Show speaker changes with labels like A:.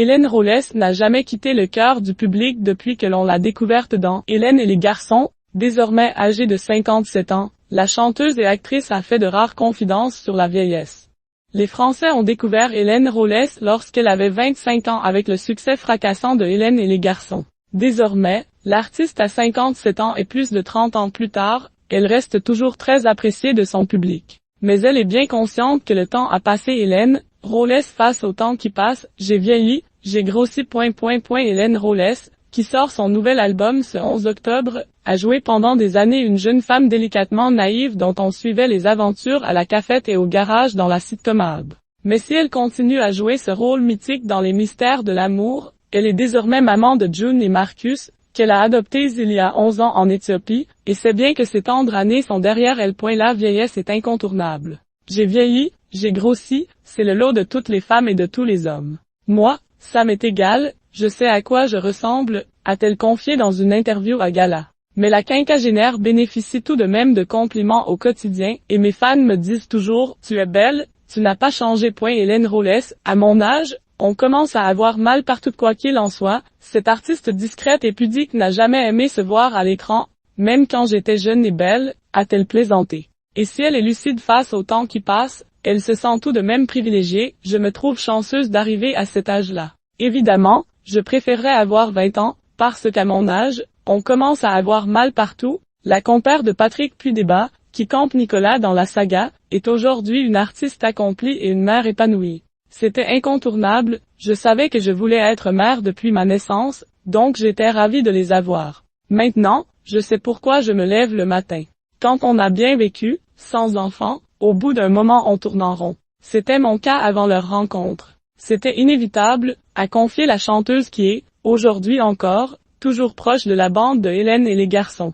A: Hélène Rollès n'a jamais quitté le cœur du public depuis que l'on l'a découverte dans Hélène et les garçons. Désormais âgée de 57 ans, la chanteuse et actrice a fait de rares confidences sur la vieillesse. Les Français ont découvert Hélène Rollès lorsqu'elle avait 25 ans avec le succès fracassant de Hélène et les garçons. Désormais, l'artiste a 57 ans et plus de 30 ans plus tard, elle reste toujours très appréciée de son public. Mais elle est bien consciente que le temps a passé. Hélène Rollès face au temps qui passe, j'ai vieilli, j'ai grossi. Hélène Rollès, qui sort son nouvel album ce 11 octobre, a joué pendant des années une jeune femme délicatement naïve dont on suivait les aventures à la cafette et au garage dans la sitcom Ab. Mais si elle continue à jouer ce rôle mythique dans Les Mystères de l'amour, elle est désormais maman de June et Marcus, qu'elle a adoptés il y a 11 ans en Éthiopie, et c'est bien que ces tendres années sont derrière elle. La vieillesse est incontournable. J'ai vieilli, j'ai grossi, c'est le lot de toutes les femmes et de tous les hommes. Moi, ça m'est égal, je sais à quoi je ressemble, a-t-elle confié dans une interview à Gala. Mais la quinquagénaire bénéficie tout de même de compliments au quotidien, et mes fans me disent toujours « Tu es belle, tu n'as pas changé. » Hélène Rollès, à mon âge, on commence à avoir mal partout. Quoi qu'il en soit, cette artiste discrète et pudique n'a jamais aimé se voir à l'écran, même quand j'étais jeune et belle, a-t-elle plaisanté. Et si elle est lucide face au temps qui passe, elle se sent tout de même privilégiée. Je me trouve chanceuse d'arriver à cet âge-là. Évidemment, je préférerais avoir 20 ans, parce qu'à mon âge, on commence à avoir mal partout. La compère de Patrick Puydéba, qui campe Nicolas dans la saga, est aujourd'hui une artiste accomplie et une mère épanouie. C'était incontournable, je savais que je voulais être mère depuis ma naissance, donc j'étais ravie de les avoir. Maintenant, je sais pourquoi je me lève le matin. Quand on a bien vécu, sans enfant, au bout d'un moment on tourne en rond. C'était mon cas avant leur rencontre. C'était inévitable, a confié la chanteuse qui est, aujourd'hui encore, toujours proche de la bande de Hélène et les garçons.